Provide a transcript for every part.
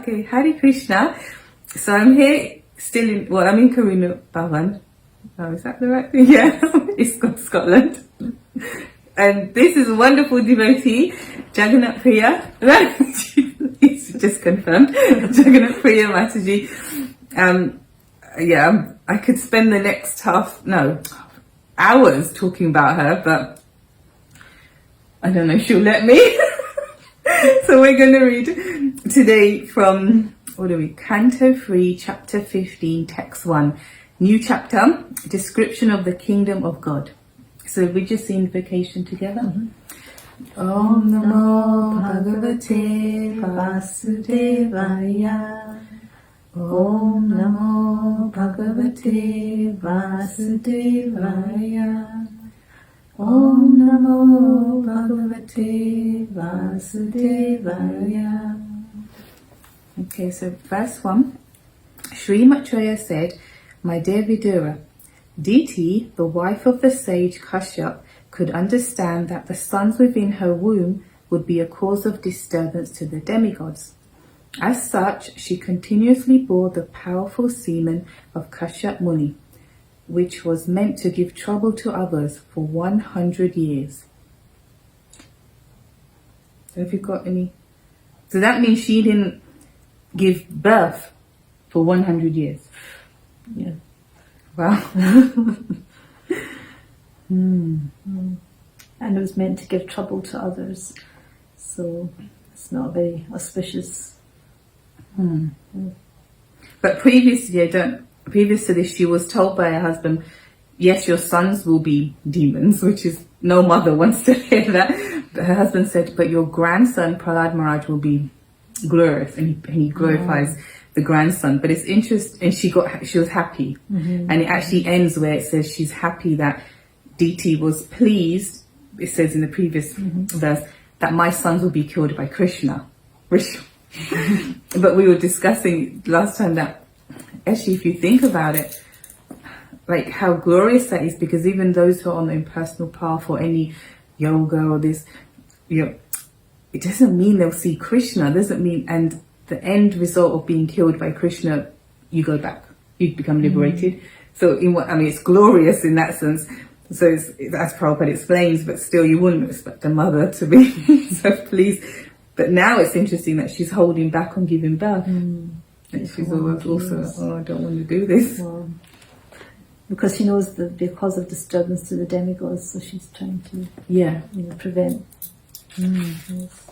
Okay, Hare Krishna. So I'm here still I'm in Karuna Bhavan. Oh, is that the right thing? Yeah, it's Scotland. And this is a wonderful devotee, Jagannath Priya. It's just confirmed. Jagannath Priya Mataji. I could spend the next hours talking about her, but I don't know if she'll let me. So we're going to read today from, Canto 3, Chapter 15, Text 1. New chapter, Description of the Kingdom of God. So we just say invocation together. Om Namo Bhagavate Vasudevaya. Om Namo Bhagavate Vasudevaya. Om Namo Bhagavate Vasudevaya. Okay, so verse 1. Sri Maitreya said, My dear Vidura, Diti, the wife of the sage Kashyap, could understand that the sons within her womb would be a cause of disturbance to the demigods. As such, she continuously bore the powerful semen of Kashyap Muni, which was meant to give trouble to others for 100 years. So have you got any? So that means she didn't give birth for 100 years. Yeah. Wow. And it was meant to give trouble to others. So it's not very auspicious. But previous to this, she was told by her husband, yes, your sons will be demons, which is, no mother wants to hear that. But her husband said, but your grandson, Prahlad Maharaj, will be glorious, and he glorifies the grandson. But it's interesting, and she was happy. And it actually ends where it says she's happy that Diti was pleased, it says in the previous verse, that my sons will be killed by Krishna. But we were discussing last time that actually, if you think about it, like how glorious that is, because even those who are on the impersonal path or any yoga or this, it doesn't mean they'll see Krishna. It doesn't mean, and the end result of being killed by Krishna, you go back, you become liberated. So it's glorious in that sense. So it's, as Prabhupada explains, but still you wouldn't expect a mother to be so pleased. But now it's interesting that she's holding back on giving birth. And she's also, I don't want to do this. Well, because she knows that because of disturbance to the demigods, so she's trying to prevent. Yes.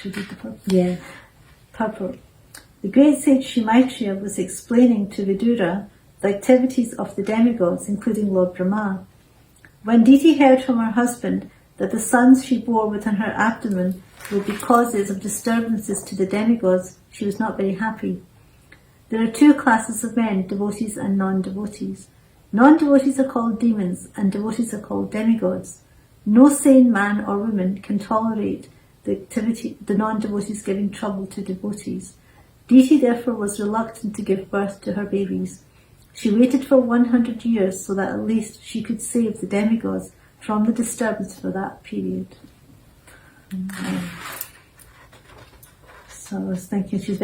She did the purport. Yeah. Purport. The great sage Sri Maitreya was explaining to Vidura the activities of the demigods, including Lord Brahma. When Diti heard from her husband that the sons she bore within her abdomen would be causes of disturbances to the demigods, she was not very happy. There are two classes of men, devotees and non-devotees. Non-devotees are called demons, and devotees are called demigods. No sane man or woman can tolerate the non-devotees giving trouble to devotees. Diti therefore was reluctant to give birth to her babies. She waited for 100 years so that at least she could save the demigods from the disturbance for that period. So I was thinking she's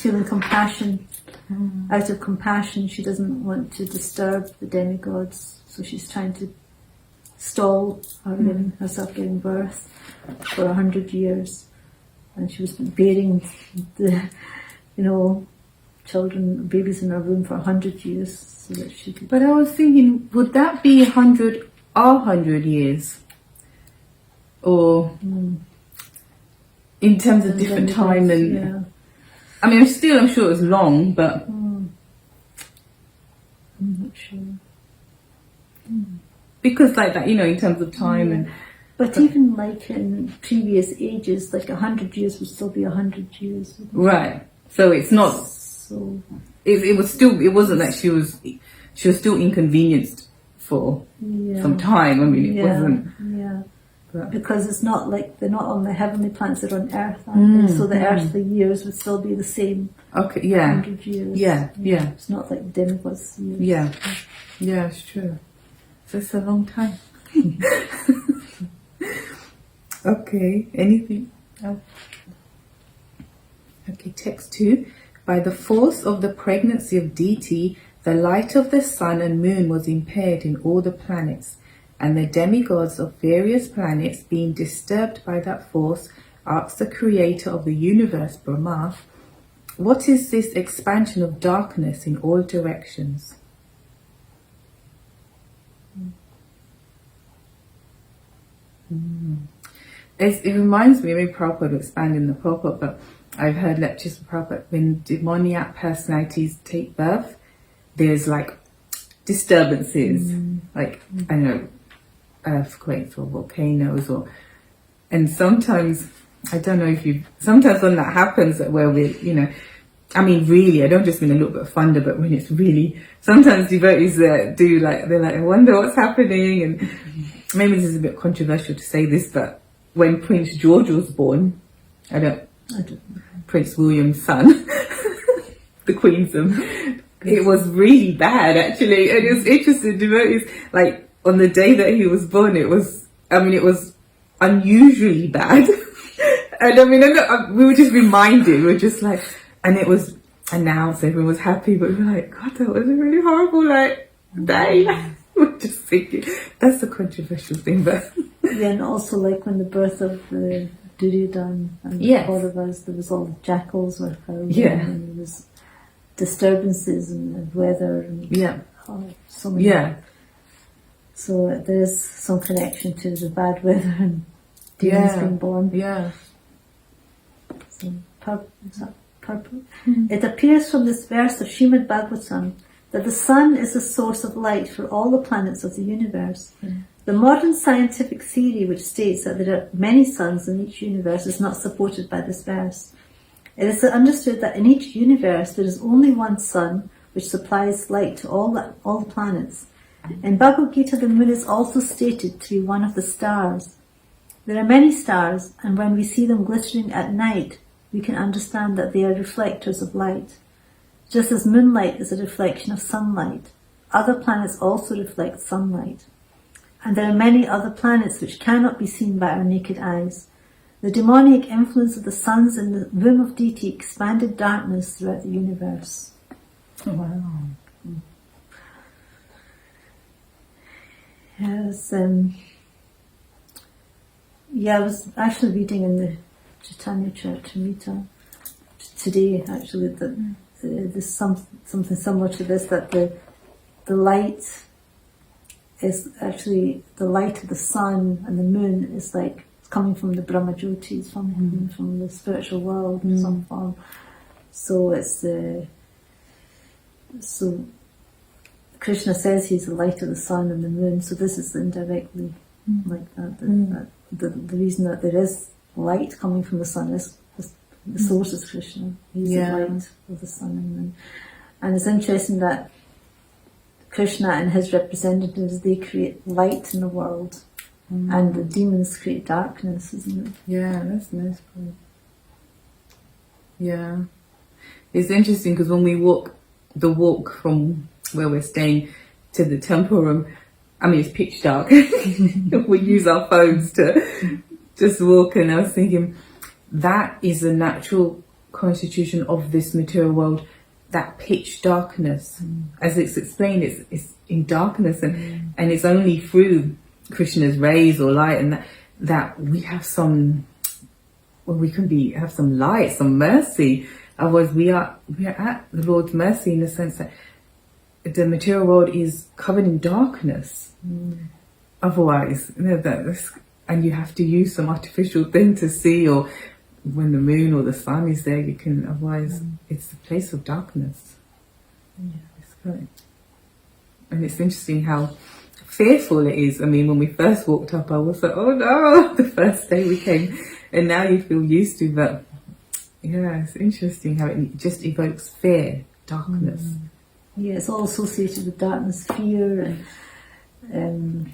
feeling compassion. Out of compassion, she doesn't want to disturb the demigods, so she's trying to stall herself giving birth for 100 years. And she was bearing the, babies in her womb for 100 years so that she could. But I was thinking, would that be 100 years? Or in terms of different time and I'm sure it was long, but I'm not sure. Because like that, in terms of time but even like in previous ages, like 100 years would still be 100 years. Right. So it's not. So it was still. It wasn't that she was still inconvenienced for some time. It wasn't. Yeah. But because it's not like they're not on the heavenly planets; they're on Earth, aren't they? So the earthly years would still be the same. Okay. Yeah. 100 years. Yeah. It's not like demigods years. Yeah. Yeah, it's true. So it's a long time. Okay. Anything else? Okay, text 2. By the force of the pregnancy of deity, the light of the sun and moon was impaired in all the planets, and the demigods of various planets, being disturbed by that force, asked the creator of the universe, Brahma, what is this expansion of darkness in all directions? It reminds me, maybe Prabhupada will expand in the purport, but I've heard lectures from Prabhupada, when demoniac personalities take birth, there's like disturbances, like, I don't know, earthquakes or volcanoes, and sometimes, I don't know if sometimes when that happens, where we're, I mean, really, I don't just mean a little bit of thunder, but when it's really, sometimes devotees they're like, I wonder what's happening, and maybe this is a bit controversial to say this, but when Prince George was born, I don't Prince William's son, the Queen's son, it was really bad actually, and it was interesting, devotees, like, on the day that he was born, it was unusually bad. And I mean, we were just reminded, we were just like, and it was announced, everyone was happy, but we were like, God, that was a really horrible, like, day. We're just thinking, that's the controversial thing, but... Yeah, and also like when the birth of the Duryodhana and the Kauravas, there was all the jackals were found, and there was disturbances and weather, and so many. So there's some connection to the bad weather and demons being born. So, purport. It appears from this verse of Srimad Bhagavatam that the sun is the source of light for all the planets of the universe. The modern scientific theory, which states that there are many suns in each universe, is not supported by this verse. It is understood that in each universe there is only one sun which supplies light to all the planets. In Bhagavad Gita, the moon is also stated to be one of the stars. There are many stars, and when we see them glittering at night, we can understand that they are reflectors of light. Just as moonlight is a reflection of sunlight, other planets also reflect sunlight. And there are many other planets which cannot be seen by our naked eyes. The demonic influence of the suns in the womb of deity expanded darkness throughout the universe. Oh, wow. Yes, I was actually reading in the Chaitanya Charitamrita today, actually, that there's something similar to this, that the light is actually the light of the sun, and the moon is like coming from the Brahma Jyotis, from the spiritual world in some form. So it's so Krishna says he's the light of the sun and the moon, so this is indirectly like that. The reason that there is light coming from the sun is the source is Krishna. He's the light of the sun and moon. And it's interesting that Krishna and his representatives, they create light in the world, and the demons create darkness, isn't it? Yeah, that's a nice point. Yeah. It's interesting because when we walk from where we're staying to the temple room, I mean, it's pitch dark. We use our phones to just walk, and I was thinking, that is a natural constitution of this material world, that pitch darkness. As it's explained, it's in darkness, and it's only through Krishna's rays or light, and that we have some, we can have some light, some mercy. Otherwise, we are at the Lord's mercy, in the sense that the material world is covered in darkness. Otherwise, and you have to use some artificial thing to see, or when the moon or the sun is there, you can, otherwise it's the place of darkness. It's great. And it's interesting how fearful it is. I mean, when we first walked up, I was like, oh no, the first day we came, and now you feel used to, but yeah, it's interesting how it just evokes fear, darkness. Yeah, it's all associated with darkness, fear, and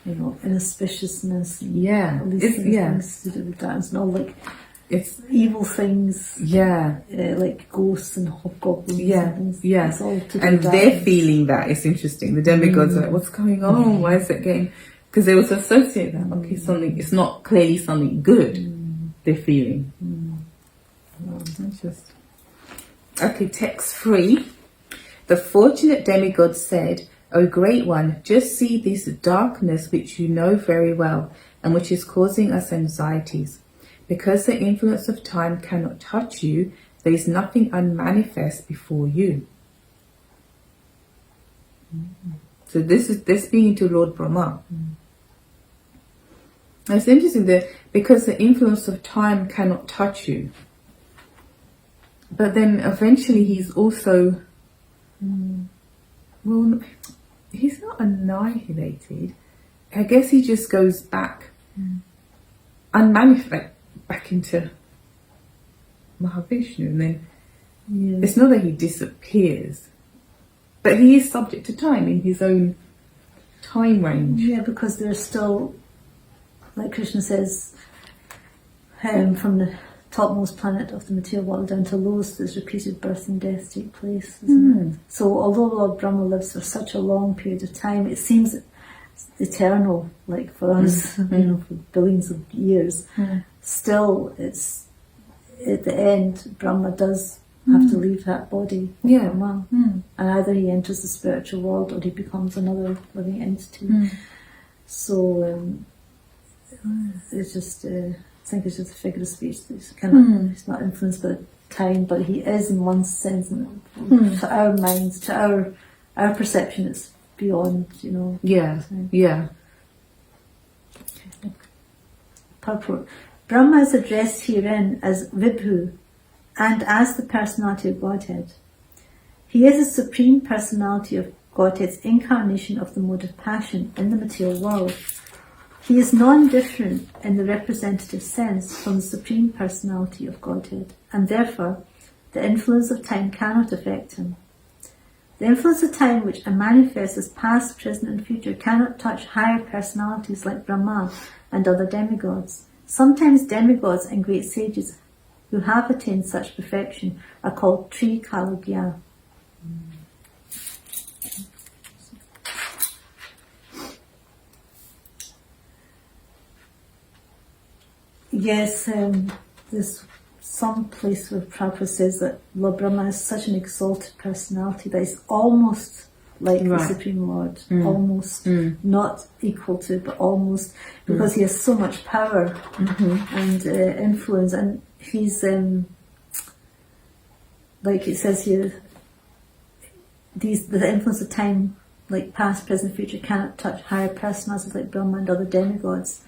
inauspiciousness. And all these things to do with darkness, and all like it's evil things. Like ghosts and hobgoblins. And things. It's all to do and with they're darkness. feeling that. It's interesting. The demigods are like, what's going on? Why is it getting? Because they also associate that. Okay, something. It's not clearly something good. They're feeling. That's just... Okay, text 3. The fortunate demigod said, O great one, just see this darkness which you know very well, and which is causing us anxieties. Because the influence of time cannot touch you, there is nothing unmanifest before you. So this is speaking to Lord Brahma. It's interesting that because the influence of time cannot touch you, but then eventually he's also, well, he's not annihilated. I guess he just goes back, unmanifest, back into Mahavishnu, and then it's not that he disappears, but he is subject to time in his own time range. Yeah, because there's still, like Krishna says, from the topmost planet of the material world down to lowest, there's repeated birth and death take place, isn't it? So although Lord Brahma lives for such a long period of time, it seems eternal, like for us, you know, for billions of years. Still, it's at the end, Brahma does have to leave that body of Brahma, and either he enters the spiritual world or he becomes another living entity. So it's just, I think it's just a figure of speech. That he's not influenced by time, but he is in one sense. To our minds, to our perception, it's beyond, you know. Purport. Brahma is addressed herein as Vibhu and as the personality of Godhead. He is the supreme personality of Godhead's incarnation of the mode of passion in the material world. He is non-different in the representative sense from the supreme personality of Godhead, and therefore the influence of time cannot affect him. The influence of time, which manifests as past, present and future, cannot touch higher personalities like Brahma and other demigods. Sometimes demigods and great sages who have attained such perfection are called Trikalagya. Yes, there's some place where Prabhupada says that Lord Brahma is such an exalted personality that he's almost like the Supreme Lord, almost not equal to, but almost, because he has so much power and influence, and he's like it says here, the influence of time, like past, present, future, cannot touch higher personalities like Brahma and other demigods.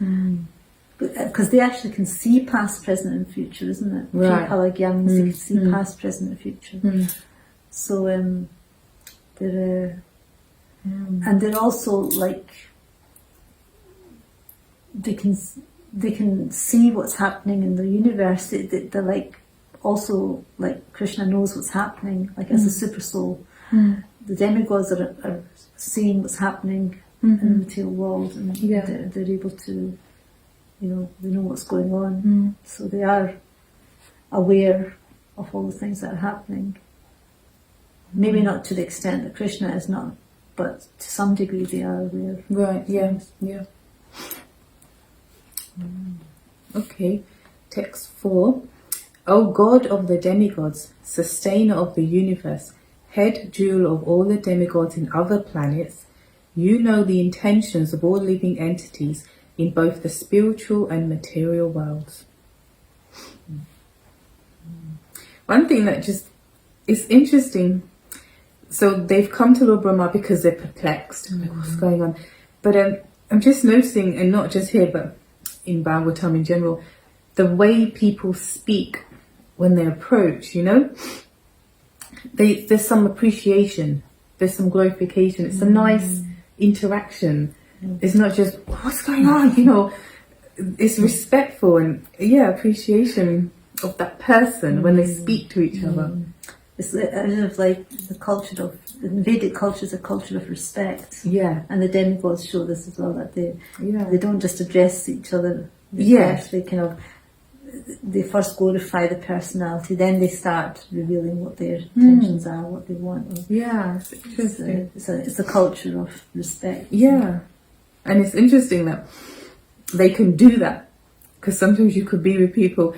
Because they actually can see past, present and future, isn't it? Right. Trikalagya means they can see past, present and future. So they're and they're also like they can see what's happening in the universe. They're like also like Krishna knows what's happening, like as a super soul. The demigods are seeing what's happening in the material world, and they're able to, you know, they know what's going on, so they are aware of all the things that are happening. Maybe not to the extent that Krishna is not, but to some degree they are aware. Right, yeah. Okay, text 4. O God of the demigods, sustainer of the universe, head jewel of all the demigods in other planets, you know the intentions of all living entities in both the spiritual and material worlds. One thing that just is interesting, so they've come to Lord Brahma because they're perplexed, like what's going on. But I'm just noticing, and not just here, but in Bhagavatam in general, the way people speak when they approach, you know, there's some appreciation, there's some glorification, it's a nice interaction. It's not just, what's going on, you know, it's respectful and, appreciation of that person when they speak to each other. It's kind of like the culture of, the Vedic culture is a culture of respect. Yeah. And the demigods show this as well, that they don't just address each other. They actually kind of, they first glorify the personality, then they start revealing what their intentions are, what they want. It's interesting. It's a culture of respect. Yeah. And it's interesting that they can do that, because sometimes you could be with people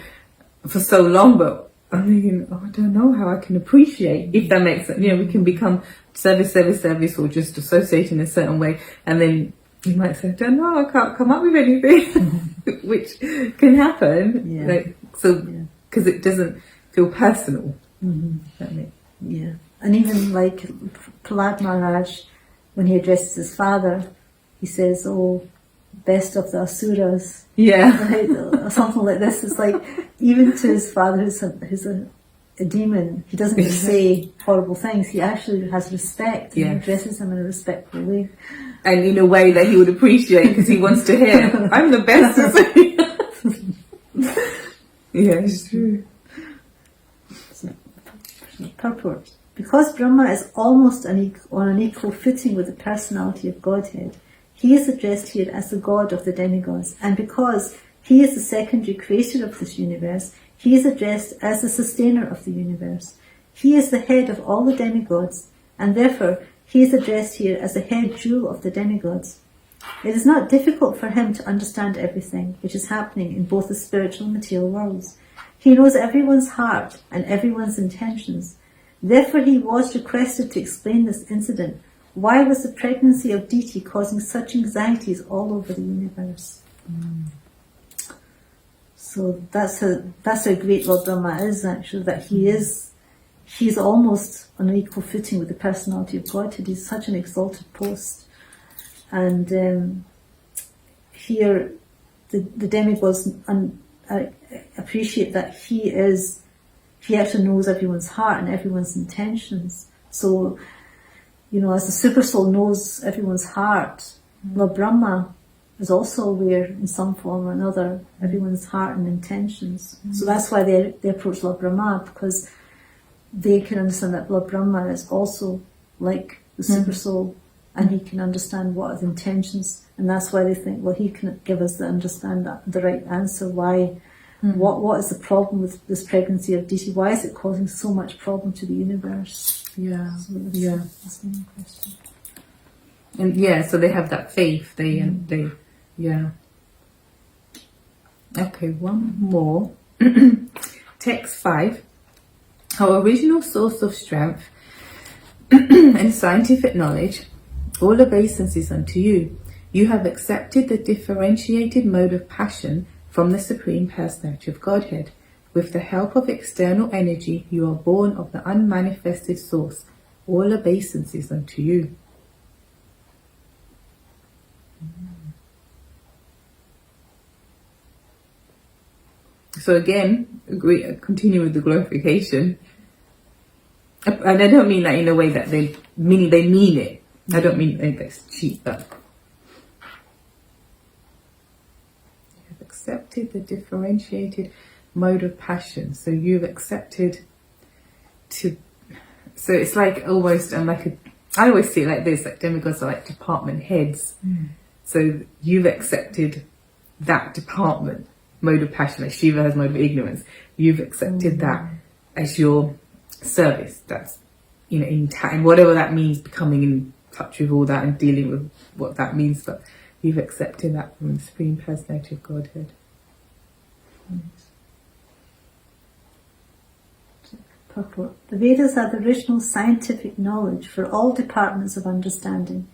for so long, but I'm thinking, I don't know how I can appreciate, if that makes sense. We can become service, or just associate in a certain way, and then you might say, I don't know, I can't come up with anything, which can happen. Because it doesn't feel personal. Yeah, and even like Prahlad Maharaj, when he addresses his father, he says, "Oh, best of the asuras." Right? Or something like this. It's like, even to his father, who's a demon, he doesn't just say horrible things. He actually has respect and addresses him in a respectful way. And in a way that he would appreciate, because he wants to hear, I'm the best. It's true. Purport. Because Brahma is almost on an equal footing with the personality of Godhead, he is addressed here as the God of the demigods, and because he is the secondary creator of this universe, he is addressed as the sustainer of the universe. He is the head of all the demigods, and therefore he is addressed here as the head jewel of the demigods. It is not difficult for him to understand everything which is happening in both the spiritual and material worlds. He knows everyone's heart and everyone's intentions. Therefore he was requested to explain this incident. Why was the pregnancy of deity causing such anxieties all over the universe? So that's how great Lord Brahma is, actually, that he's almost on an equal footing with the personality of Godhead. He's such an exalted post. And here the demigods appreciate that he actually knows everyone's heart and everyone's intentions. So, as the super soul knows everyone's heart, Lord Brahma is also aware in some form or another everyone's heart and intentions. So that's why they approach Lord Brahma, because they can understand that Lord Brahma is also like the super soul, and he can understand what are the intentions, and that's why they think, well, he can give us the right answer. Why? What is the problem with this pregnancy of deity? Why is it causing so much problem to the universe? That's the main question. And so they have that faith. Okay, one more. Text 5. Our original source of strength and scientific knowledge, all obeisances unto you. You have accepted the differentiated mode of passion from the Supreme Personality of Godhead. With the help of external energy, you are born of the unmanifested source. All obeisances unto you. So again, continue with the glorification. And I don't mean that in a way that they mean it. I don't mean that's cheap, but you have accepted the differentiated mode of passion. So you've accepted to. So it's like almost I always see it like this: like demigods are like department heads. So you've accepted that department mode of passion, like Shiva has mode of ignorance. You've accepted that as your service. That's in time, whatever that means, becoming in touch with all that and dealing with what that means. But you've accepted that from the Supreme Personality of Godhead. Purport. The Vedas are the original scientific knowledge for all departments of understanding,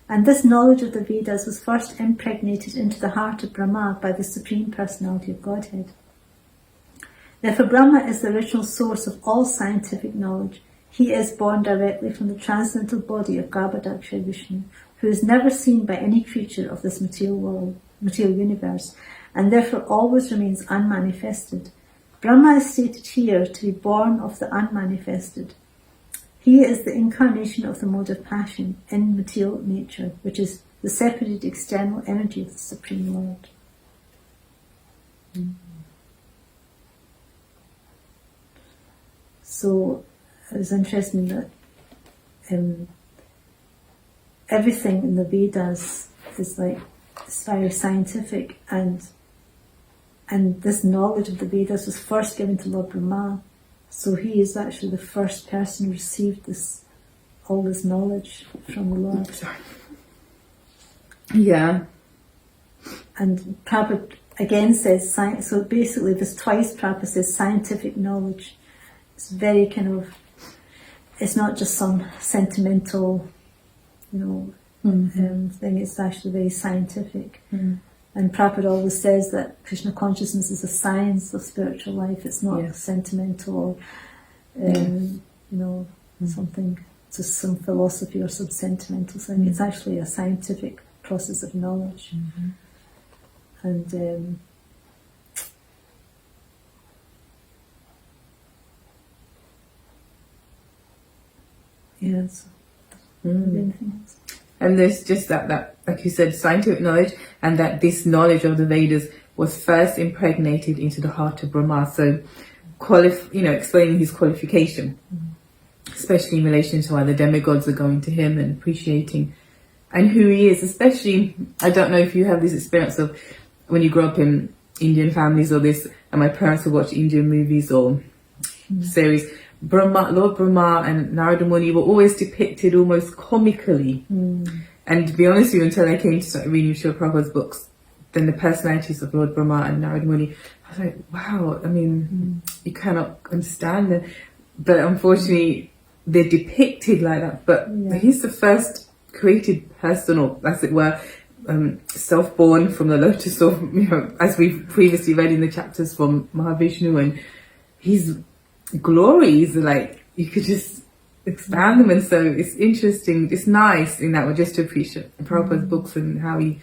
and this knowledge of the Vedas was first impregnated into the heart of Brahma by the Supreme Personality of Godhead. Therefore Brahma is the original source of all scientific knowledge. He is born directly from the transcendental body of Garbhodaksha Vishnu, who is never seen by any creature of this material universe, and therefore always remains unmanifested. Brahma is stated here to be born of the unmanifested. He is the incarnation of the mode of passion in material nature, which is the separated external energy of the Supreme Lord. So it was interesting that everything in the Vedas is it's very scientific, and this knowledge of the Vedas was first given to Lord Brahma. So he is actually the first person who received all this knowledge from the Lord. Yeah. And Prabhupada again says, so basically this twice Prabhupada says scientific knowledge. It's very kind of, it's not just some sentimental, thing. It's actually very scientific. And Prabhupada always says that Krishna consciousness is a science of spiritual life. It's not sentimental or, something, just some philosophy or some sentimental thing. It's actually a scientific process of knowledge. And yes. And there's just that, like you said, scientific knowledge, and that this knowledge of the Vedas was first impregnated into the heart of Brahma. So, explaining his qualification, especially in relation to why the demigods are going to him and appreciating, and who he is. Especially, I don't know if you have this experience of when you grow up in Indian families or this, and my parents would watch Indian movies or series. Lord Brahma and Narada Muni were always depicted almost comically. And to be honest with you, until I came to start reading Srila Prabhupada's books, then the personalities of Lord Brahma and Narada Muni, I was like, wow, I mean, you cannot understand them. But unfortunately, they're depicted like that. But he's the first created person, or as it were, self-born from the lotus of, as we've previously read in the chapters from Mahavishnu, and his glories, like, you could just expand them. And so it's interesting, it's nice in that way, just to appreciate Prabhupada's books and how he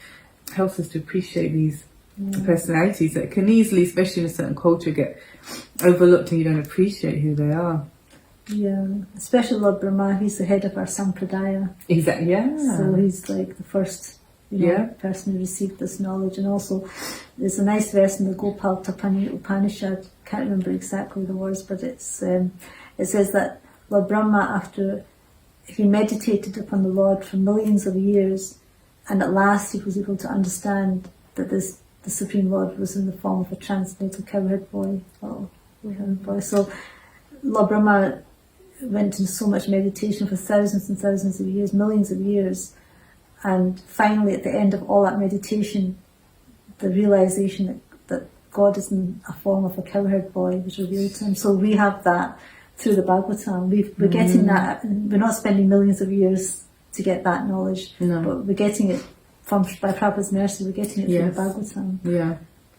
helps us to appreciate these personalities that can easily, especially in a certain culture, get overlooked and you don't appreciate who they are. Yeah, especially Lord Brahma, he's the head of our Sampradaya. Exactly, yeah. So he's like the first person who received this knowledge. And also there's a nice verse in the Gopal Tapani Upanishad, can't remember exactly the words, but it says that Lord Brahma, after he meditated upon the Lord for millions of years, and at last he was able to understand that the Supreme Lord was in the form of a transcendental cowherd boy. So Lord Brahma went into so much meditation for thousands and thousands of years, millions of years, and finally at the end of all that meditation, the realization that God is in a form of a cowherd boy was revealed to him. So we have that through the Bhagavatam. We're getting that. We're not spending millions of years to get that knowledge, but we're getting it by Prabhupada's mercy. We're getting it through the Bhagavatam. Yeah.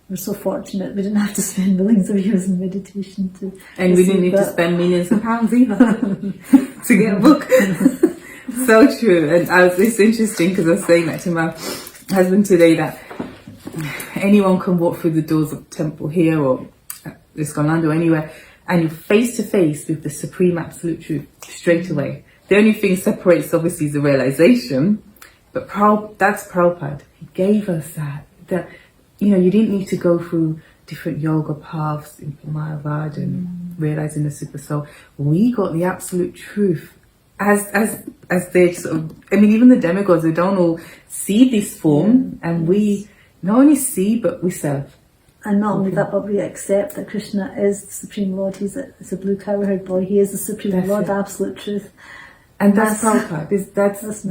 We're so fortunate. We didn't have to spend millions of years in meditation and we didn't need to spend millions of pounds either to get a book. So true. And it's interesting because I was saying that to my husband today, that anyone can walk through the doors of the temple here or Iskonland or anywhere, and you're face to face with the supreme absolute truth straight away. The only thing separates obviously is the realization, but that's Prabhupada. He gave us that you didn't need to go through different yoga paths in Mayavad and realizing the super soul. We got the absolute truth as they sort of, even the demigods, they don't all see this form, and we not only see but we serve. And not only that, but we accept that Krishna is the Supreme Lord. He's a blue cowherd boy. He is the Supreme Lord, the absolute truth. And that's Prabhupada.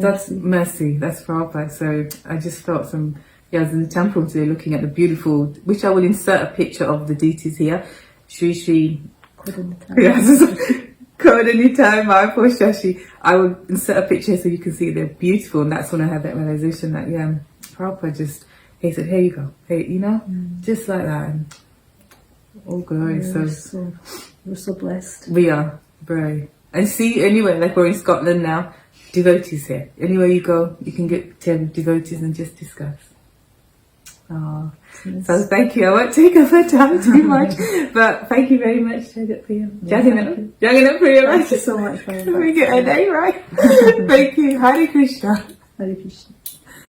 That's mercy. That's Prabhupada. So I just felt I was in the temple today looking at the beautiful, which I will insert a picture of the deities here. Sri Koda Nitai, Mayapur Shashi. I will insert a picture so you can see they're beautiful. And that's when I had that realization that, Prabhupada he said, here you go. Hey, just like that. And all glory. We're so blessed. We are very. And see, anyway, like we're in Scotland now, devotees here. Anywhere you go, you can get 10 devotees and just discuss. Oh, yes. So thank you. I won't take up our time too much, but thank you very much, Jagat Priya. Jagannath Priya. Thank you so much for we get a day right. Thank you. Hare Krishna. Hare Krishna.